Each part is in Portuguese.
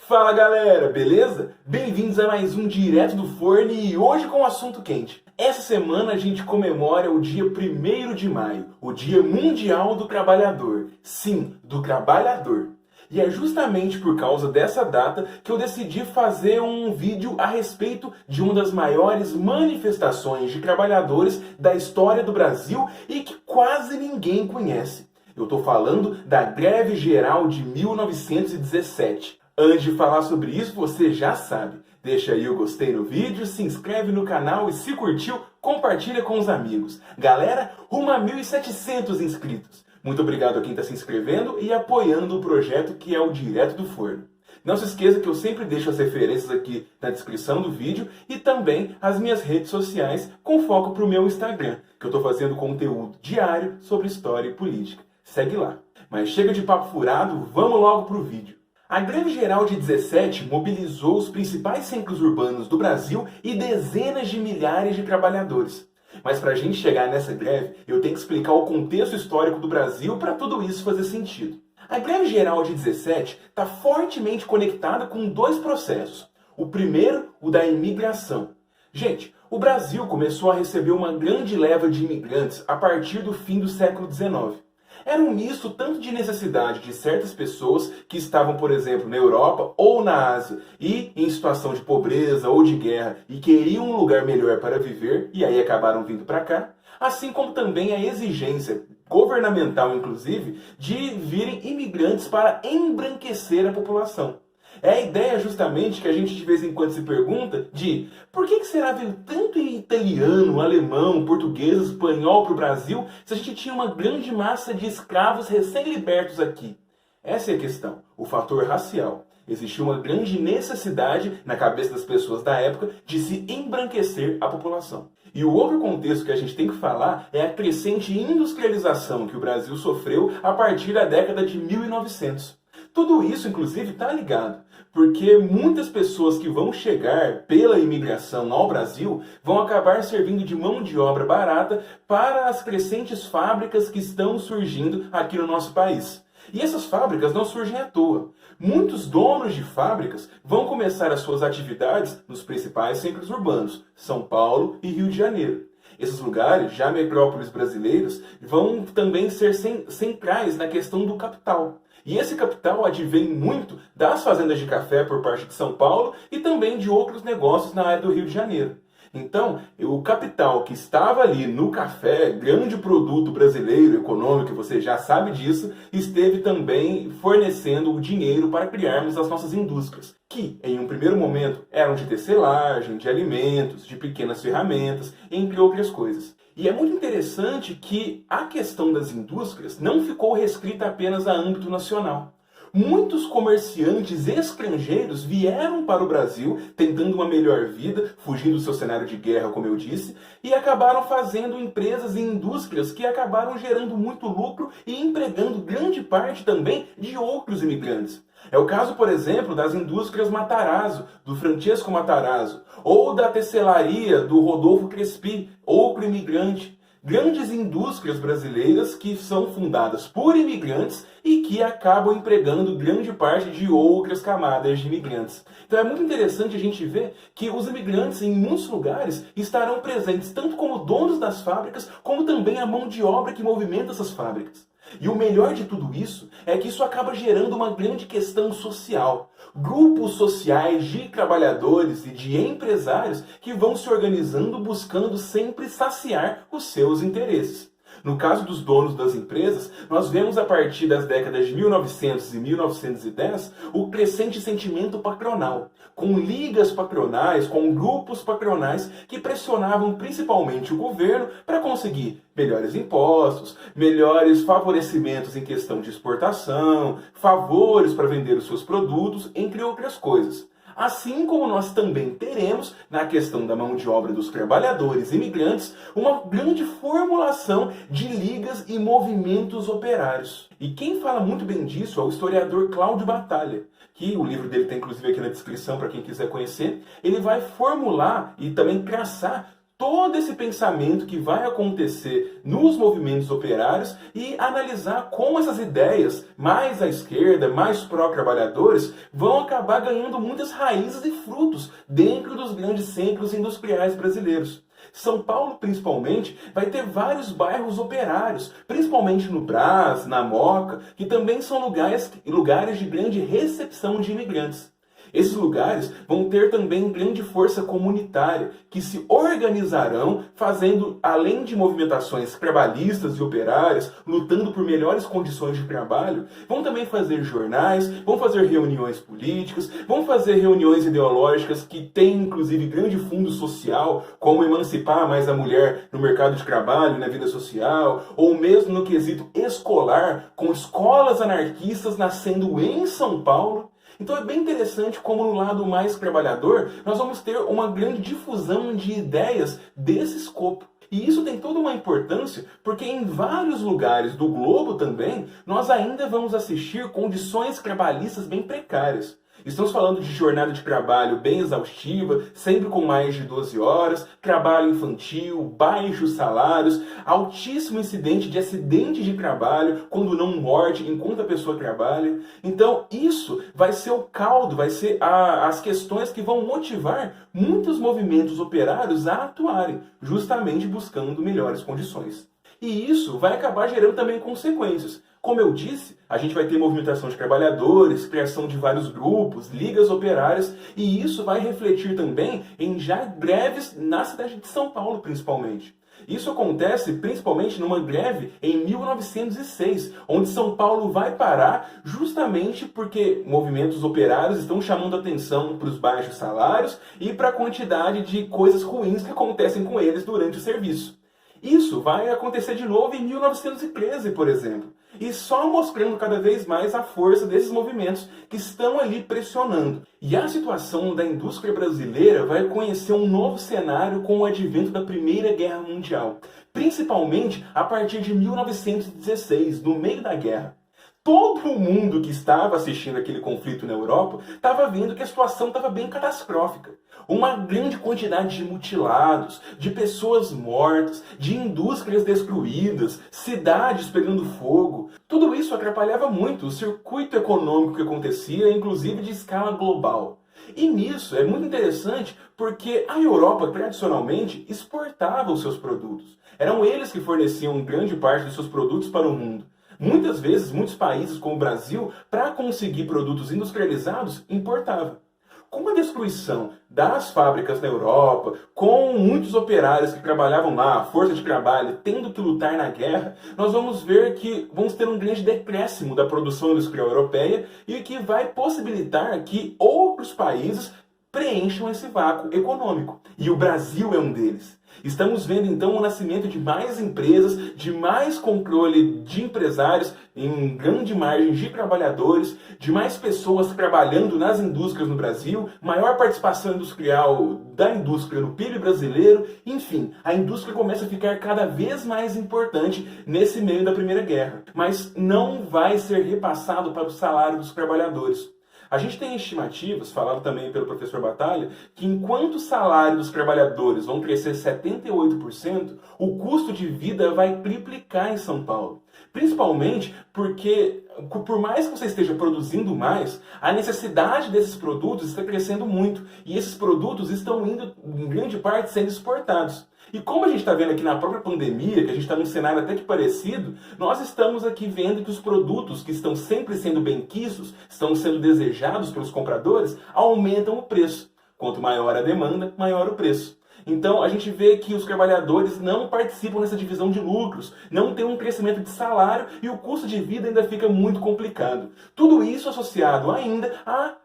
Fala galera, beleza? Bem-vindos a mais um Direto do Forno e hoje com um assunto quente. Essa semana a gente comemora o dia 1º de maio, o Dia Mundial do Trabalhador. Sim, do trabalhador. E é justamente por causa dessa data que eu decidi fazer um vídeo a respeito de uma das maiores manifestações de trabalhadores da história do Brasil e que quase ninguém conhece. Eu estou falando da Greve Geral de 1917. Antes de falar sobre isso, você já sabe. Deixa aí o gostei no vídeo, se inscreve no canal e se curtiu, compartilha com os amigos. Galera, rumo a 1.700 inscritos. Muito obrigado a quem está se inscrevendo e apoiando o projeto que é o Direto do Forno. Não se esqueça que eu sempre deixo as referências aqui na descrição do vídeo e também as minhas redes sociais com foco para o meu Instagram, que eu estou fazendo conteúdo diário sobre história e política. Segue lá. Mas chega de papo furado, vamos logo para o vídeo. A Greve Geral de 17 mobilizou os principais centros urbanos do Brasil e dezenas de milhares de trabalhadores. Mas para a gente chegar nessa greve, eu tenho que explicar o contexto histórico do Brasil para tudo isso fazer sentido. A Greve Geral de 17 está fortemente conectada com dois processos. O primeiro, o da imigração. Gente, o Brasil começou a receber uma grande leva de imigrantes a partir do fim do século XIX. Era um misto tanto de necessidade de certas pessoas que estavam, por exemplo, na Europa ou na Ásia e em situação de pobreza ou de guerra e queriam um lugar melhor para viver e aí acabaram vindo para cá, assim como também a exigência governamental, inclusive, de virem imigrantes para embranquecer a população. É a ideia justamente que a gente de vez em quando se pergunta de por que será veio tanto italiano, alemão, português, espanhol para o Brasil se a gente tinha uma grande massa de escravos recém-libertos aqui? Essa é a questão, o fator racial. Existia uma grande necessidade na cabeça das pessoas da época de se embranquecer a população. E o outro contexto que a gente tem que falar é a crescente industrialização que o Brasil sofreu a partir da década de 1900. Tudo isso, inclusive, está ligado, porque muitas pessoas que vão chegar pela imigração ao Brasil vão acabar servindo de mão de obra barata para as crescentes fábricas que estão surgindo aqui no nosso país. E essas fábricas não surgem à toa. Muitos donos de fábricas vão começar as suas atividades nos principais centros urbanos, São Paulo e Rio de Janeiro. Esses lugares, já metrópoles brasileiros, vão também ser centrais na questão do capital. E esse capital advém muito das fazendas de café por parte de São Paulo e também de outros negócios na área do Rio de Janeiro. Então, o capital que estava ali no café, grande produto brasileiro, econômico, você já sabe disso, esteve também fornecendo o dinheiro para criarmos as nossas indústrias, que em um primeiro momento eram de tecelagem, de alimentos, de pequenas ferramentas, entre outras coisas. E é muito interessante que a questão das indústrias não ficou restrita apenas a âmbito nacional. Muitos comerciantes estrangeiros vieram para o Brasil tentando uma melhor vida, fugindo do seu cenário de guerra, como eu disse, e acabaram fazendo empresas e indústrias que acabaram gerando muito lucro e empregando grande parte também de outros imigrantes. É o caso, por exemplo, das indústrias Matarazzo, do Francesco Matarazzo, ou da tecelaria do Rodolfo Crespi, outro imigrante. Grandes indústrias brasileiras que são fundadas por imigrantes e que acabam empregando grande parte de outras camadas de imigrantes. Então é muito interessante a gente ver que os imigrantes em muitos lugares estarão presentes tanto como donos das fábricas, como também a mão de obra que movimenta essas fábricas. E o melhor de tudo isso é que isso acaba gerando uma grande questão social. Grupos sociais de trabalhadores e de empresários que vão se organizando buscando sempre saciar os seus interesses. No caso dos donos das empresas, nós vemos a partir das décadas de 1900 e 1910 o crescente sentimento patronal, com ligas patronais, com grupos patronais que pressionavam principalmente o governo para conseguir melhores impostos, melhores favorecimentos em questão de exportação, favores para vender os seus produtos, entre outras coisas. Assim como nós também teremos, na questão da mão de obra dos trabalhadores imigrantes, uma grande formulação de ligas e movimentos operários. E quem fala muito bem disso é o historiador Cláudio Batalha, que o livro dele está inclusive aqui na descrição para quem quiser conhecer. Ele vai formular e também traçar todo esse pensamento que vai acontecer nos movimentos operários e analisar como essas ideias mais à esquerda, mais pró-trabalhadores, vão acabar ganhando muitas raízes e frutos dentro dos grandes centros industriais brasileiros. São Paulo, principalmente, vai ter vários bairros operários, principalmente no Brás, na Moca, que também são lugares de grande recepção de imigrantes. Esses lugares vão ter também grande força comunitária, que se organizarão fazendo, além de movimentações trabalhistas e operárias, lutando por melhores condições de trabalho, vão também fazer jornais, vão fazer reuniões políticas, vão fazer reuniões ideológicas que têm, inclusive, grande fundo social, como emancipar mais a mulher no mercado de trabalho, na vida social, ou mesmo no quesito escolar, com escolas anarquistas nascendo em São Paulo. Então é bem interessante como no lado mais trabalhador nós vamos ter uma grande difusão de ideias desse escopo. E isso tem toda uma importância porque em vários lugares do globo também nós ainda vamos assistir condições trabalhistas bem precárias. Estamos falando de jornada de trabalho bem exaustiva, sempre com mais de 12 horas, trabalho infantil, baixos salários, altíssimo incidente de acidente de trabalho, quando não morte, enquanto a pessoa trabalha. Então isso vai ser o caldo, vai ser as questões que vão motivar muitos movimentos operários a atuarem, justamente buscando melhores condições. E isso vai acabar gerando também consequências. Como eu disse, a gente vai ter movimentação de trabalhadores, criação de vários grupos, ligas operárias, e isso vai refletir também em já greves na cidade de São Paulo, principalmente. Isso acontece principalmente numa greve em 1906, onde São Paulo vai parar justamente porque movimentos operários estão chamando atenção para os baixos salários e para a quantidade de coisas ruins que acontecem com eles durante o serviço. Isso vai acontecer de novo em 1913, por exemplo, e só mostrando cada vez mais a força desses movimentos que estão ali pressionando. E a situação da indústria brasileira vai conhecer um novo cenário com o advento da Primeira Guerra Mundial, principalmente a partir de 1916, no meio da guerra. Todo mundo que estava assistindo aquele conflito na Europa estava vendo que a situação estava bem catastrófica. Uma grande quantidade de mutilados, de pessoas mortas, de indústrias destruídas, cidades pegando fogo. Tudo isso atrapalhava muito o circuito econômico que acontecia, inclusive de escala global. E nisso é muito interessante porque a Europa tradicionalmente exportava os seus produtos. Eram eles que forneciam grande parte dos seus produtos para o mundo. Muitas vezes, muitos países como o Brasil, para conseguir produtos industrializados, importavam. Com a destruição das fábricas na Europa, com muitos operários que trabalhavam lá, a força de trabalho, tendo que lutar na guerra, nós vamos ver que vamos ter um grande decréscimo da produção industrial europeia e que vai possibilitar que outros países preencham esse vácuo econômico. E o Brasil é um deles. Estamos vendo então o nascimento de mais empresas, de mais controle de empresários em grande margem de trabalhadores, de mais pessoas trabalhando nas indústrias no Brasil, maior participação industrial da indústria no PIB brasileiro, enfim, a indústria começa a ficar cada vez mais importante nesse meio da Primeira Guerra. Mas não vai ser repassado para o salário dos trabalhadores. A gente tem estimativas, falado também pelo professor Batalha, que enquanto o salário dos trabalhadores vão crescer 78%, o custo de vida vai triplicar em São Paulo. Principalmente porque, por mais que você esteja produzindo mais, a necessidade desses produtos está crescendo muito. E esses produtos estão indo, em grande parte, sendo exportados. E como a gente está vendo aqui na própria pandemia, que a gente está num cenário até que parecido, nós estamos aqui vendo que os produtos que estão sempre sendo benquistos, estão sendo desejados pelos compradores, aumentam o preço. Quanto maior a demanda, maior o preço. Então a gente vê que os trabalhadores não participam nessa divisão de lucros, não tem um crescimento de salário e o custo de vida ainda fica muito complicado. Tudo isso associado ainda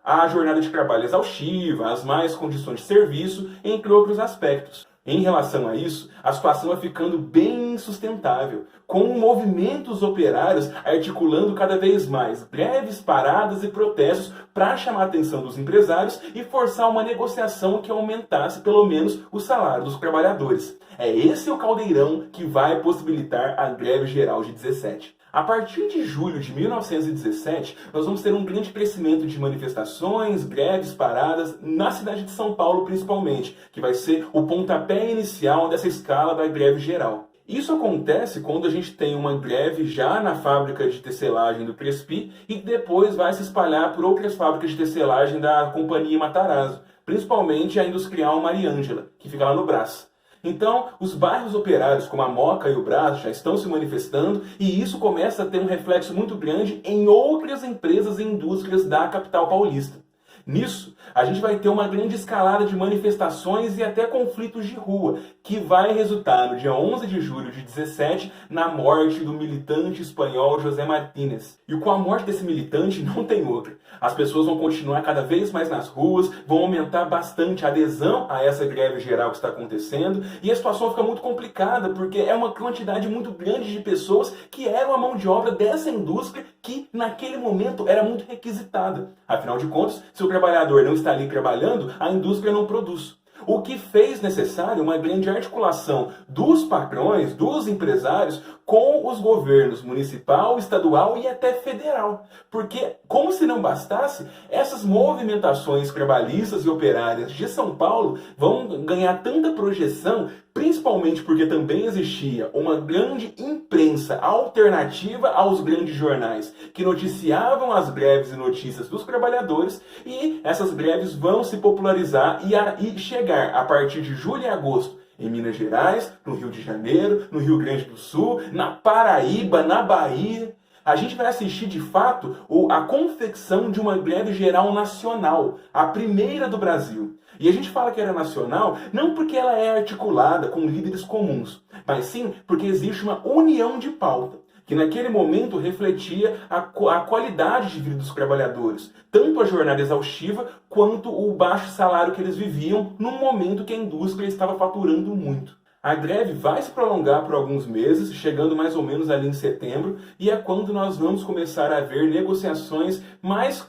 à jornada de trabalho exaustiva, às más condições de serviço, entre outros aspectos. Em relação a isso, a situação vai ficando bem insustentável, com movimentos operários articulando cada vez mais greves, paradas e protestos para chamar a atenção dos empresários e forçar uma negociação que aumentasse pelo menos o salário dos trabalhadores. É esse o caldeirão que vai possibilitar a greve geral de 17. A partir de julho de 1917, nós vamos ter um grande crescimento de manifestações, greves, paradas, na cidade de São Paulo principalmente, que vai ser o pontapé inicial dessa escala da greve geral. Isso acontece quando a gente tem uma greve já na fábrica de tecelagem do Crespi e depois vai se espalhar por outras fábricas de tecelagem da Companhia Matarazzo, principalmente a Industrial Mariângela, que fica lá no Brás. Então, os bairros operários como a Moca e o Brás já estão se manifestando e isso começa a ter um reflexo muito grande em outras empresas e indústrias da capital paulista. Nisso, a gente vai ter uma grande escalada de manifestações e até conflitos de rua, que vai resultar no dia 11 de julho de 17 na morte do militante espanhol José Martínez. E com a morte desse militante não tem outra. As pessoas vão continuar cada vez mais nas ruas, vão aumentar bastante a adesão a essa greve geral que está acontecendo e a situação fica muito complicada porque é uma quantidade muito grande de pessoas que eram a mão de obra dessa indústria que naquele momento era muito requisitada. Afinal de contas, se o trabalhador não está ali trabalhando, a indústria não produz. O que fez necessário uma grande articulação dos patrões, dos empresários, com os governos municipal, estadual e até federal. Porque, como se não bastasse, essas movimentações trabalhistas e operárias de São Paulo vão ganhar tanta projeção, principalmente porque também existia uma grande imprensa alternativa aos grandes jornais, que noticiavam as greves e notícias dos trabalhadores, e essas greves vão se popularizar e chegar a partir de julho e agosto em Minas Gerais, no Rio de Janeiro, no Rio Grande do Sul, na Paraíba, na Bahia. A gente vai assistir, de fato, a confecção de uma greve geral nacional, a primeira do Brasil. E a gente fala que era nacional não porque ela é articulada com líderes comuns, mas sim porque existe uma união de pauta, que naquele momento refletia a qualidade de vida dos trabalhadores, tanto a jornada exaustiva quanto o baixo salário que eles viviam no momento que a indústria estava faturando muito. A greve vai se prolongar por alguns meses, chegando mais ou menos ali em setembro, e é quando nós vamos começar a ver negociações mais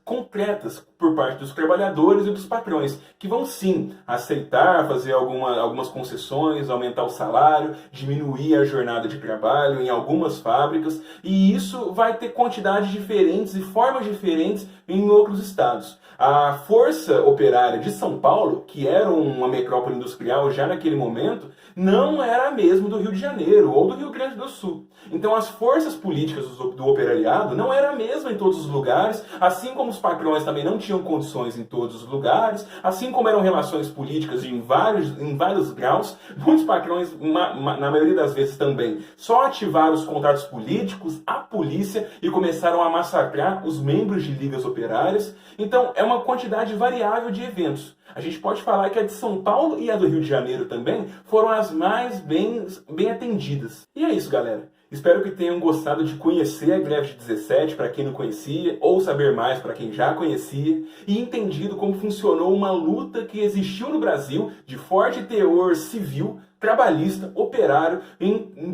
concretas por parte dos trabalhadores e dos patrões, que vão sim aceitar fazer algumas concessões, aumentar o salário, diminuir a jornada de trabalho em algumas fábricas, e isso vai ter quantidades diferentes e formas diferentes em outros estados. A Força Operária de São Paulo, que era uma metrópole industrial já naquele momento, não era a mesma do Rio de Janeiro ou do Rio Grande do Sul. Então as forças políticas do operariado não eram a mesma em todos os lugares, assim como os patrões também não tinham condições em todos os lugares, assim como eram relações políticas em vários graus. Muitos patrões, na maioria das vezes também, só ativaram os contratos políticos, a polícia, e começaram a massacrar os membros de ligas operárias. Então é uma quantidade variável de eventos. A gente pode falar que a de São Paulo e a do Rio de Janeiro também foram as mais bem atendidas. E é isso, galera. Espero que tenham gostado de conhecer a greve de 17 para quem não conhecia, ou saber mais para quem já conhecia, e entendido como funcionou uma luta que existiu no Brasil de forte teor civil, trabalhista, operário,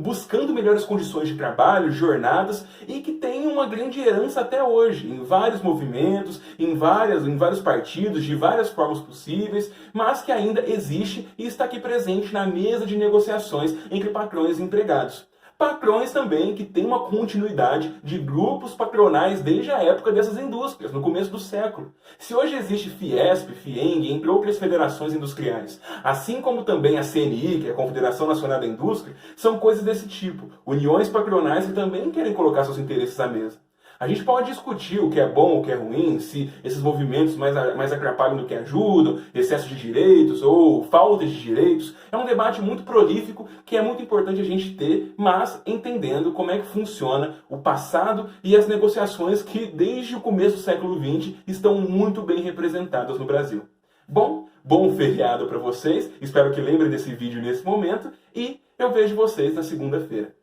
buscando melhores condições de trabalho, jornadas, e que tem uma grande herança até hoje, em vários movimentos, em vários partidos, de várias formas possíveis, mas que ainda existe e está aqui presente na mesa de negociações entre patrões e empregados. Patrões também que têm uma continuidade de grupos patronais desde a época dessas indústrias, no começo do século. Se hoje existe Fiesp, Fieng, entre outras federações industriais, assim como também a CNI, que é a Confederação Nacional da Indústria, são coisas desse tipo, uniões patronais que também querem colocar seus interesses à mesa. A gente pode discutir o que é bom, o que é ruim, se esses movimentos mais atrapalham do que ajudam, excesso de direitos ou falta de direitos. É um debate muito prolífico que é muito importante a gente ter, mas entendendo como é que funciona o passado e as negociações que desde o começo do século XX estão muito bem representadas no Brasil. Bom feriado para vocês, espero que lembrem desse vídeo nesse momento e eu vejo vocês na segunda-feira.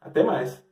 Até mais!